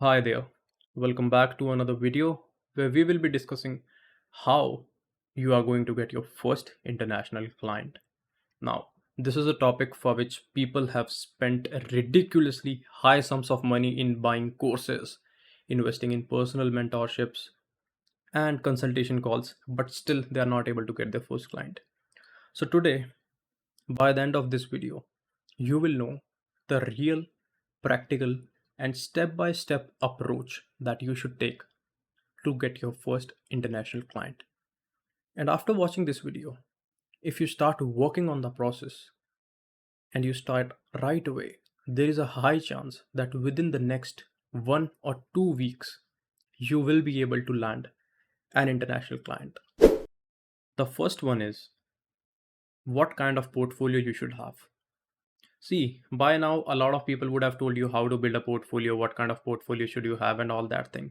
Hi there. Welcome back to another video where we will be discussing how you are going to get your first international client. Now, this is a topic for which people have spent ridiculously high sums of money in buying courses, investing in personal mentorships, and consultation calls, but still they are not able to get their first client. So, today, by the end of this video, you will know the real, practical, and step by step approach that you should take to get your first international client. And after watching this video, if you start working on the process and you start right away, there is a high chance that within the next 1 or 2 weeks, you will be able to land an international client. The first one is what kind of portfolio you should have. See, by now, a lot of people would have told you how to build a portfolio, what kind of portfolio should you have, and all that thing.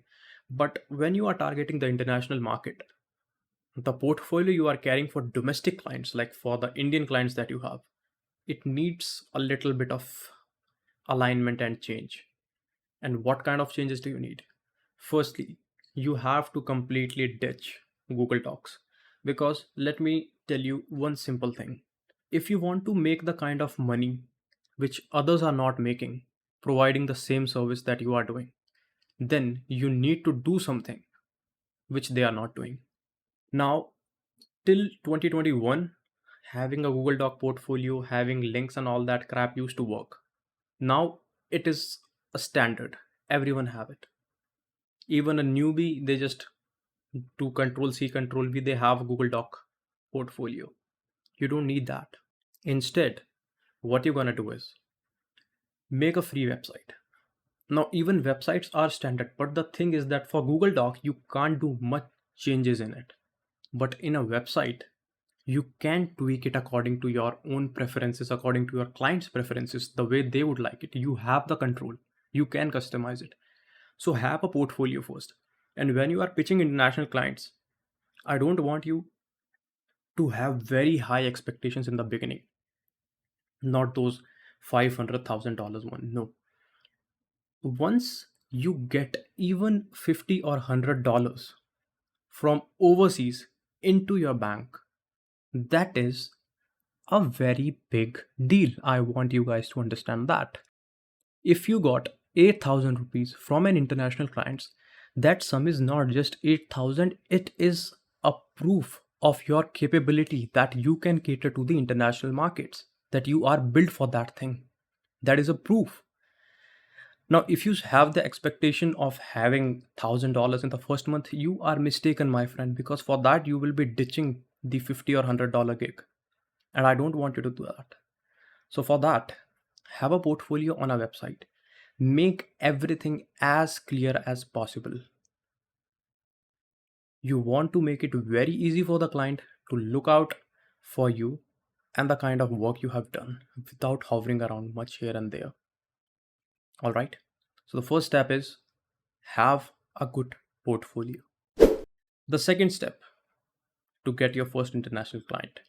But when you are targeting the international market, the portfolio you are carrying for domestic clients, like for the Indian clients that you have, it needs a little bit of alignment and change. And what kind of changes do you need? Firstly, you have to completely ditch Google Docs. Because let me tell you one simple thing. If you want to make the kind of money which others are not making, providing the same service that you are doing, then you need to do something which they are not doing. Now, till 2021, having a Google Doc portfolio, having links and all that crap used to work. Now it is a standard. Everyone have it. Even a newbie, they just do control C, control V, they have a Google Doc portfolio. You don't need that. Instead, what you're gonna do is make a free website. Now, even websites are standard, but the thing is that for Google Doc, you can't do much changes in it. But in a website, you can tweak it according to your own preferences, according to your client's preferences, the way they would like it. You have the control. You can customize it. So have a portfolio first. And when you are pitching international clients, I don't want you to have very high expectations in the beginning, not those $500,000 one. No. Once you get even 50 or $100 from overseas into your bank, that is a very big deal. I want you guys to understand that. If you got 8,000 rupees from an international client, that sum is not just 8,000, it is a proof of your capability that you can cater to the international markets, that you are built for that thing. That is a proof. Now, if you have the expectation of having $1,000 in the first month, you are mistaken, my friend, because for that you will be ditching the 50 or $100 gig. And I don't want you to do that. So for that, have a portfolio on a website. Make everything as clear as possible. You want to make it very easy for the client to look out for you and the kind of work you have done without hovering around much here and there. All right. So the first step is have a good portfolio. The second step to get your first international client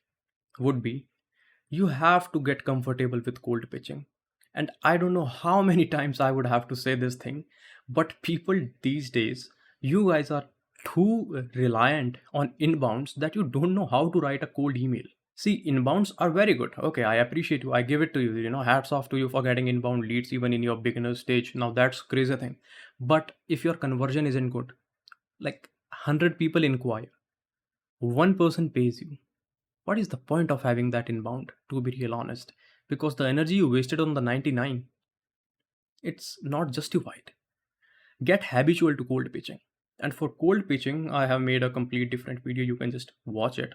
would be you have to get comfortable with cold pitching. And I don't know how many times I would have to say this thing, but people these days, you guys are too reliant on inbounds that you don't know how to write a cold email. See, inbounds are very good. Okay, I appreciate you. I give it to you. Hats off to you for getting inbound leads even in your beginner stage. Now that's crazy thing. But if your conversion isn't good, like 100 people inquire, one person pays you, what is the point of having that inbound, to be real honest? Because the energy you wasted on the 99, it's not justified. Get habitual to cold pitching. And for cold pitching, I have made a complete different video. You can just watch it.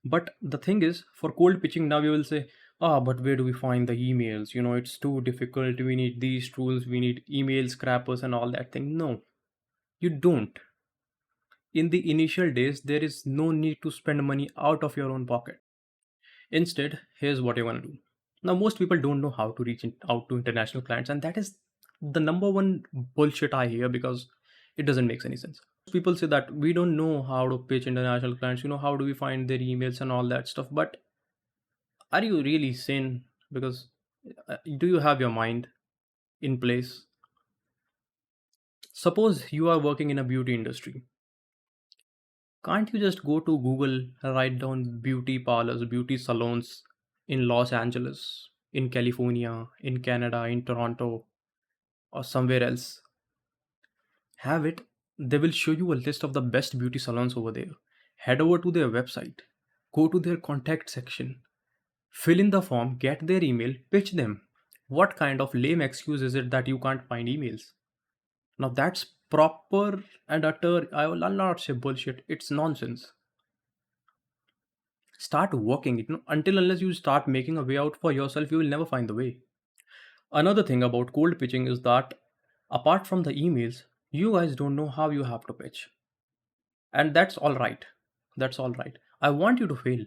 But the thing is, for cold pitching, now we will say, but where do we find the emails? It's too difficult. We need these tools. We need email scrappers and all that thing. No, you don't. In the initial days, there is no need to spend money out of your own pocket. Instead, here's what you're going to do. Now, most people don't know how to out to international clients, and that is the number one bullshit I hear because it doesn't make any sense. People say that we don't know how to pitch international clients, how do we find their emails and all that stuff. But are you really sane? Because do you have your mind in place? Suppose you are working in a beauty industry. Can't you just go to Google, write down beauty parlors, beauty salons in Los Angeles, in California, in Canada, in Toronto, or somewhere else? Have it. They will show you a list of the best beauty salons over there. Head over to their website, go to their contact section, fill in the form, get their email, pitch them. What kind of lame excuse is it that you can't find emails? Now that's proper and utter, I'll not say bullshit, it's nonsense. Start working it. Until unless you start making a way out for yourself, you will never find the way. Another thing about cold pitching is that apart from the emails, you guys don't know how you have to pitch. And that's all right. That's all right. I want you to fail.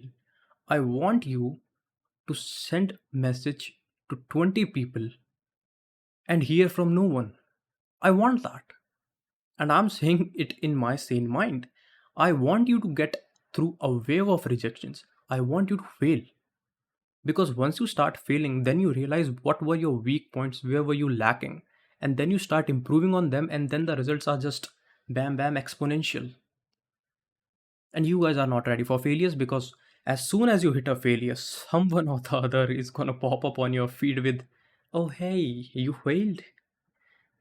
I want you to send message to 20 people and hear from no one. I want that. And I'm saying it in my sane mind. I want you to get through a wave of rejections. I want you to fail. Because once you start failing, then you realize what were your weak points, where were you lacking, and then you start improving on them, and then the results are just bam bam exponential. And you guys are not ready for failures because as soon as you hit a failure, someone or the other is gonna pop up on your feed with, oh hey, you failed.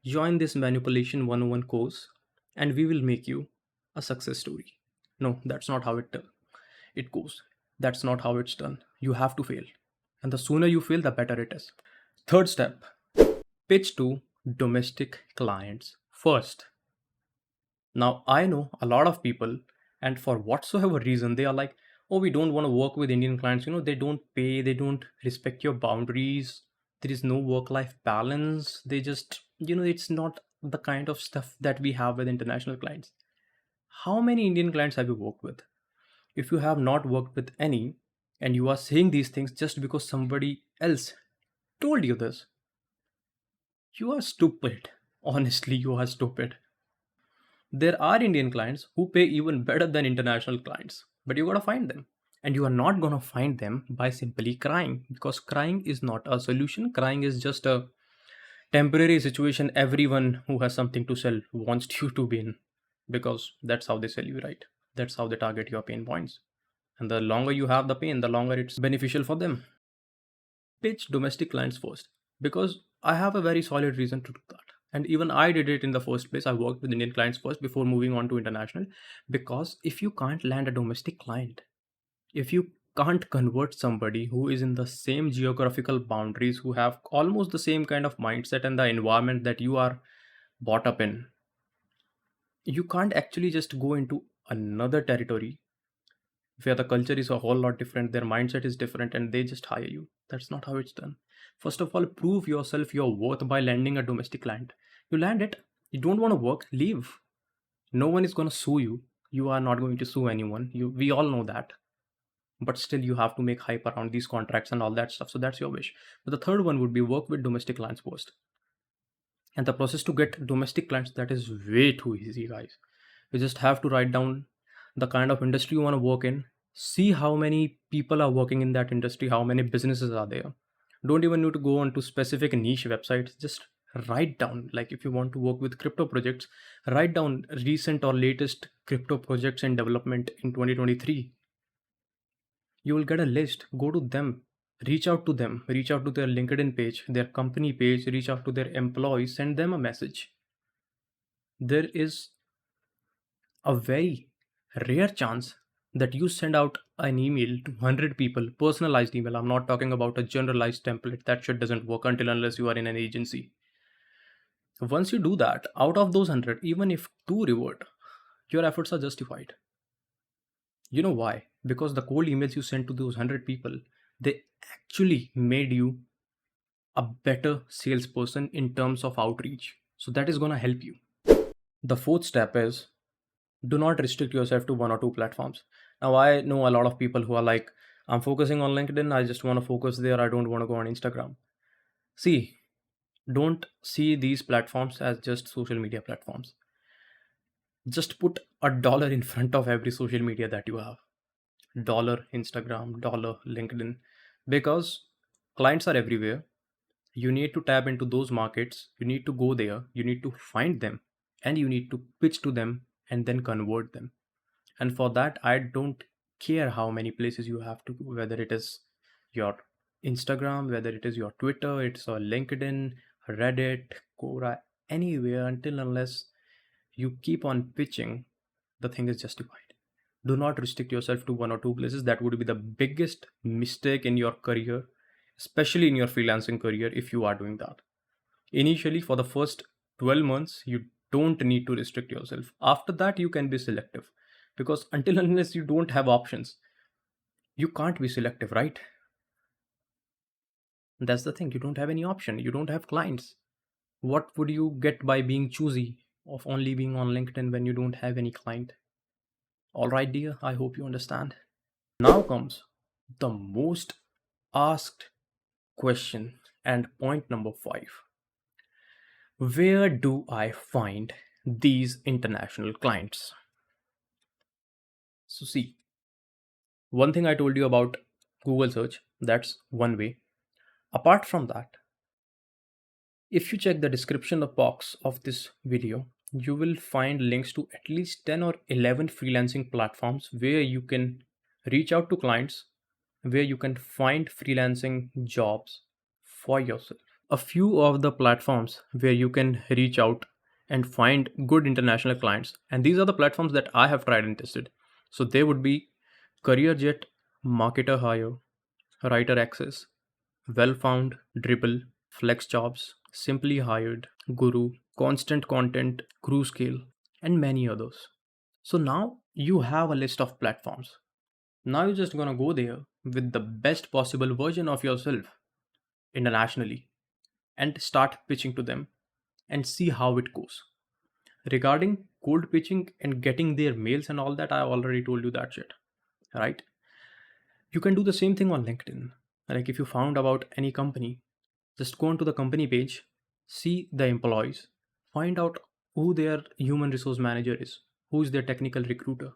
Join this manipulation 101 course, and we will make you a success story. No, that's not how it goes. That's not how it's done. You have to fail. And the sooner you fail, the better it is. Third step, pitch to domestic clients first. Now, I know a lot of people, and for whatsoever reason, they are like, oh, we don't want to work with Indian clients. They don't pay, they don't respect your boundaries, there is no work life balance. They just, it's not the kind of stuff that we have with international clients. How many Indian clients have you worked with? If you have not worked with any, and you are saying these things just because somebody else told you this, you are stupid. Honestly, you are stupid. There are Indian clients who pay even better than international clients, but you gotta find them. And you are not gonna find them by simply crying, because crying is not a solution. Crying is just a temporary situation everyone who has something to sell wants you to be in, because that's how they sell you, right? That's how they target your pain points. And the longer you have the pain, the longer it's beneficial for them. Pitch domestic clients first, because I have a very solid reason to do that. And even I did it in the first place. I worked with Indian clients first before moving on to international. Because if you can't land a domestic client, if you can't convert somebody who is in the same geographical boundaries, who have almost the same kind of mindset and the environment that you are brought up in, you can't actually just go into another territory where the culture is a whole lot different, their mindset is different, and they just hire you. That's not how it's done. First of all, prove yourself your worth by landing a domestic client. You land it, you don't want to work, leave. No one is going to sue you. You are not going to sue anyone. We all know that. But still, you have to make hype around these contracts and all that stuff. So that's your wish. But the third one would be work with domestic clients first. And the process to get domestic clients, that is way too easy, guys. You just have to write down the kind of industry you want to work in, see how many people are working in that industry, how many businesses are there. Don't even need to go on to specific niche websites. Just write down, like if you want to work with crypto projects, write down recent or latest crypto projects in development in 2023. You will get a list. Go to them, reach out to them, reach out to their LinkedIn page, their company page, reach out to their employees, send them a message. There is a very rare chance that you send out an email to 100 people, personalized email. I'm not talking about a generalized template. That shit doesn't work until unless you are in an agency. Once you do that, out of those 100, even if two revert, your efforts are justified. You know why? Because the cold emails you sent to those 100 people, they actually made you a better salesperson in terms of outreach. So that is going to help you. The fourth step is, do not restrict yourself to one or two platforms. Now, I know a lot of people who are like, I'm focusing on LinkedIn, I just want to focus there, I don't want to go on Instagram. See, don't see these platforms as just social media platforms. Just put a dollar in front of every social media that you have. Dollar Instagram, dollar LinkedIn, because clients are everywhere. You need to tap into those markets, you need to go there, you need to find them, and you need to pitch to them and then convert them. And for that, I don't care how many places you have to go, whether it is your Instagram, whether it is your Twitter, it's a LinkedIn, Reddit, Quora, anywhere, until unless you keep on pitching, the thing is justified. Do not restrict yourself to one or two places. That would be the biggest mistake in your career, especially in your freelancing career, if you are doing that. Initially, for the first 12 months, you don't need to restrict yourself. After that, you can be selective, because until unless you don't have options, you can't be selective, right? That's the thing. You don't have any option. You don't have clients. What would you get by being choosy of only being on LinkedIn when you don't have any client? All right, dear. I hope you understand. Now comes the most asked question and point number 5. Where do I find these international clients? So, see, one thing I told you about Google search, that's one way. Apart from that, if you check the description box of this video, you will find links to at least 10 or 11 freelancing platforms where you can reach out to clients, where you can find freelancing jobs for yourself. A few of the platforms where you can reach out and find good international clients, and these are the platforms that I have tried and tested. So they would be CareerJet, Marketer Hire, Writer Access, Wellfound, Dribble, FlexJobs, Simply Hired, Guru, Constant Content, Scale, and many others. So now you have a list of platforms. Now you're just gonna go there with the best possible version of yourself internationally and start pitching to them and see how it goes. Regarding cold pitching and getting their mails and all that, I already told you that shit, right? You can do the same thing on LinkedIn. Like if you found about any company, just go onto the company page, see the employees, find out who their human resource manager is, who is their technical recruiter,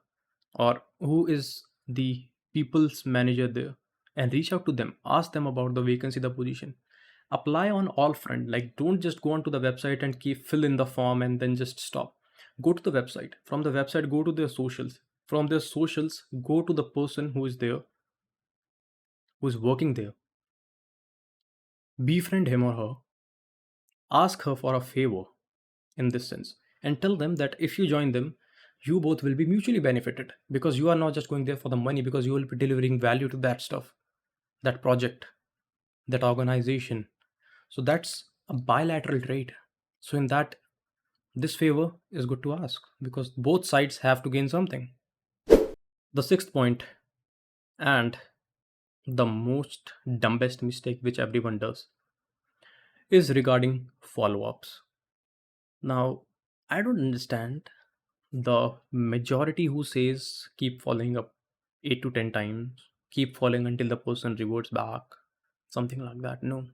or who is the people's manager there, and reach out to them, ask them about the vacancy, the position. Apply on all front. Like don't just go onto the website and keep fill in the form and then just stop. Go to the website. From the website, go to their socials. From their socials, go to the person who is there, who is working there. Befriend him or her, ask her for a favor in this sense, and tell them that if you join them, you both will be mutually benefited, because you are not just going there for the money, because you will be delivering value to that stuff, that project, that organization. So that's a bilateral trade. So in that, this favor is good to ask because both sides have to gain something. The sixth point, and the most dumbest mistake which everyone does, is regarding follow ups. Now, I don't understand the majority who says keep following up 8 to 10 times, keep following until the person reverts back, something like that. No,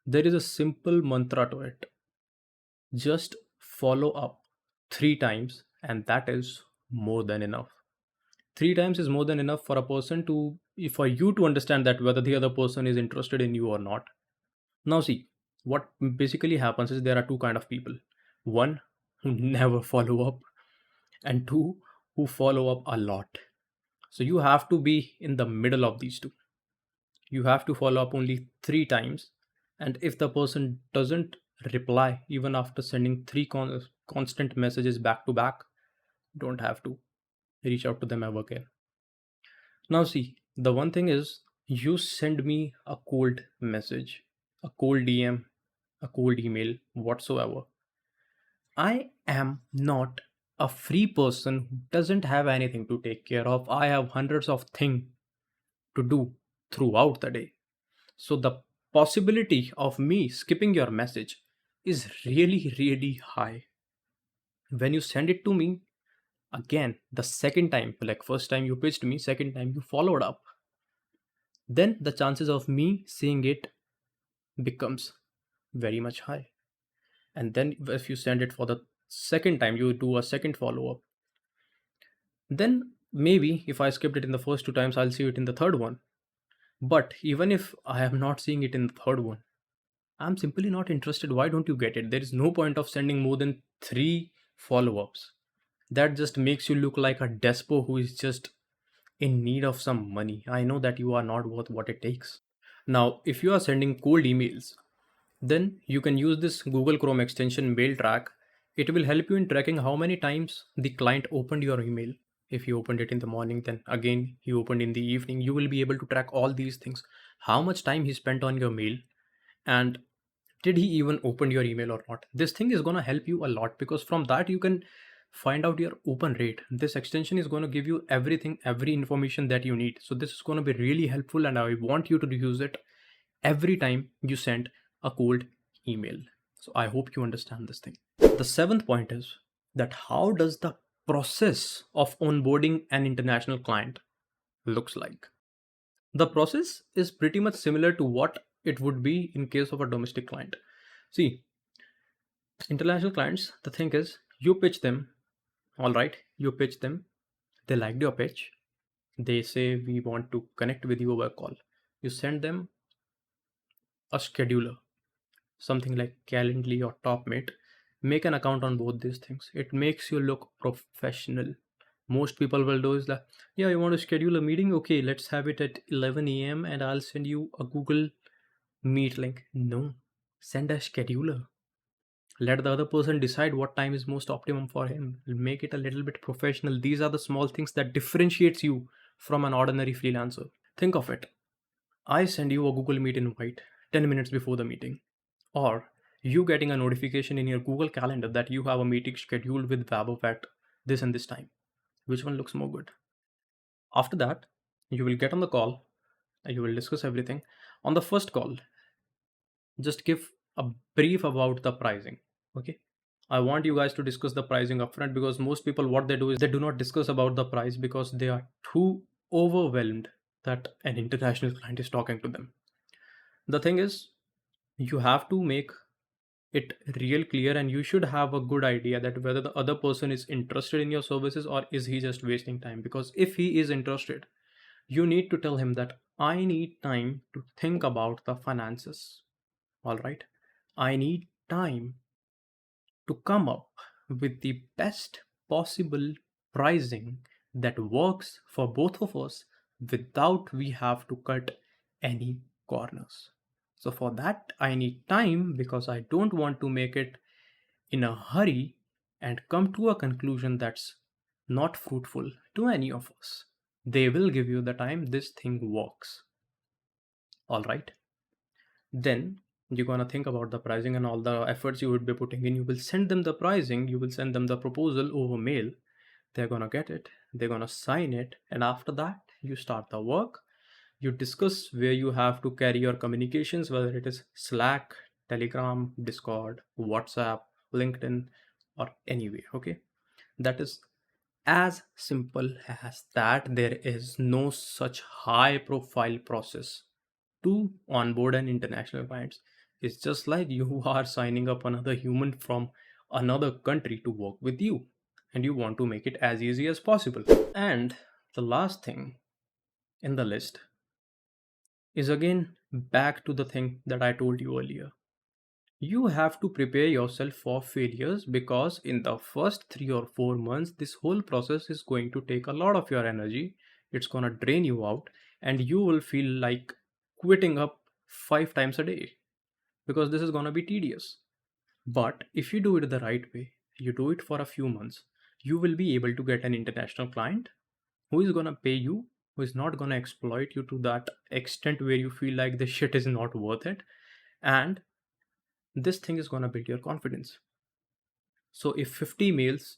there is a simple mantra to it. Just follow up 3 times, and that is more than enough. 3 times is more than enough for a person to, for you to understand that whether the other person is interested in you or not. Now, see, what basically happens is there are two kind of people. One who never follow up, and two who follow up a lot. So you have to be in the middle of these two. You have to follow up only 3 times, and if the person doesn't reply even after sending three constant messages back to back, don't have to reach out to them ever again. Now, see, the one thing is you send me a cold message, a cold DM, a cold email, whatsoever. I am not a free person who doesn't have anything to take care of. I have hundreds of things to do throughout the day. So the possibility of me skipping your message is really, really high. When you send it to me, again, the second time, like first time you pitched me, second time you followed up, then the chances of me seeing it becomes very much high. And then if you send it for the second time, you do a second follow up, then maybe if I skipped it in the first 2 times, I'll see it in the third one. But even if I am not seeing it in the third one, I'm simply not interested. Why don't you get it? There is no point of sending more than three follow-ups. That just makes you look like a despo who is just in need of some money. I know that you are not worth what it takes. Now, if you are sending cold emails, then you can use this Google Chrome extension Mail Track. It will help you in tracking how many times the client opened your email. If you opened it in the morning, then again he opened in the evening. You will be able to track all these things. How much time he spent on your mail, and did he even open your email or not. This thing is going to help you a lot, because from that you can find out your open rate. This extension is going to give you everything, every information that you need. So this is going to be really helpful, and I want you to use it every time you send a cold email. So I hope you understand this thing. The seventh point is that how does the process of onboarding an international client looks like. The process is pretty much similar to what it would be in case of a domestic client. See, international clients, the thing is, you pitch them, all right, you pitch them, they liked your pitch, they say, we want to connect with you over call. You send them a scheduler, something like Calendly or TopMate. Make an account on both these things. It makes you look professional. Most people will do is like, yeah, you want to schedule a meeting? Okay, let's have it at 11 a.m. and I'll send you a Google Meet link. No, send a scheduler. Let the other person decide what time is most optimum for him. Make it a little bit professional. These are the small things that differentiates you from an ordinary freelancer. Think of it. I send you a Google Meet invite 10 minutes before the meeting, or you getting a notification in your Google Calendar that you have a meeting scheduled with Vaibhav at this and this time. Which one looks more good? After that, you will get on the call and you will discuss everything. On the first call, just give a brief about the pricing. Okay. I want you guys to discuss the pricing upfront, because most people, what they do is they do not discuss about the price because they are too overwhelmed that an international client is talking to them. The thing is, you have to make it real clear, and you should have a good idea that whether the other person is interested in your services or is he just wasting time. Because if he is interested, you need to tell him that I need time to think about the finances. All right. I need time to come up with the best possible pricing that works for both of us without we have to cut any corners. So for that, I need time, because I don't want to make it in a hurry and come to a conclusion that's not fruitful to any of us. They will give you the time this thing works. All right. Then you're going to think about the pricing and all the efforts you would be putting in. You will send them the pricing, you will send them the proposal over mail. They're going to get it, they're going to sign it, and after that, you start the work. You discuss where you have to carry your communications, whether it is Slack, Telegram, Discord, WhatsApp, LinkedIn, or anyway. Okay, that is as simple as that. There is no such high profile process to onboard an international clients. It's just like you are signing up another human from another country to work with you, and you want to make it as easy as possible. And the last thing in the list is again back to the thing that I told you earlier. You have to prepare yourself for failures, because in the first 3 or 4 months, this whole process is going to take a lot of your energy. It's going to drain you out, and you will feel like quitting up 5 times a day, because this is going to be tedious. But if you do it the right way, you do it for a few months, you will be able to get an international client who is going to pay you, who is not going to exploit you to that extent where you feel like this shit is not worth it. And this thing is going to build your confidence. So if 50 mails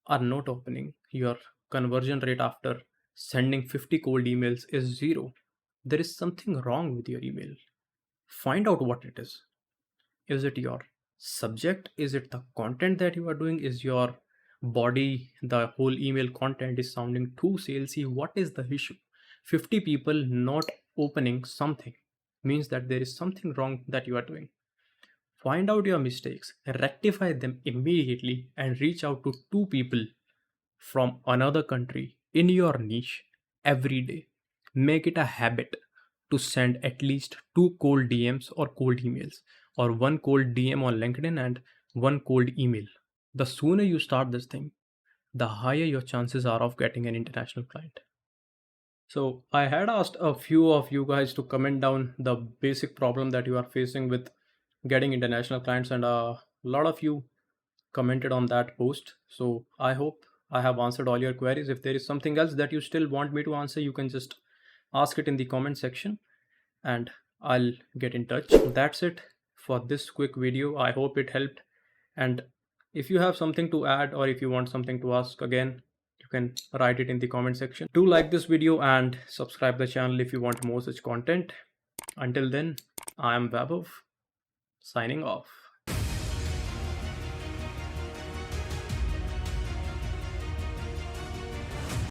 are not opening, your conversion rate after sending 50 cold emails is zero. There is something wrong with your email. Find out what it is. Is it your subject? Is it the content that you are doing? Is your body, the whole email content is sounding too salesy? What is the issue? 50 people not opening something means that there is something wrong that you are doing. Find out your mistakes, rectify them immediately, and reach out to two people from another country in your niche every day. Make it a habit to send at least two cold DMs or cold emails, or one cold DM on LinkedIn and one cold email. The sooner you start this thing, the higher your chances are of getting an international client. So I had asked a few of you guys to comment down the basic problem that you are facing with getting international clients, and a lot of you commented on that post. So I hope I have answered all your queries. If there is something else that you still want me to answer, you can just ask it in the comment section and I'll get in touch. That's it for this quick video. I hope it helped. And if you have something to add or if you want something to ask again, you can write it in the comment section. Do like this video and subscribe the channel if you want more such content. Until then, I am Vaibhav, signing off.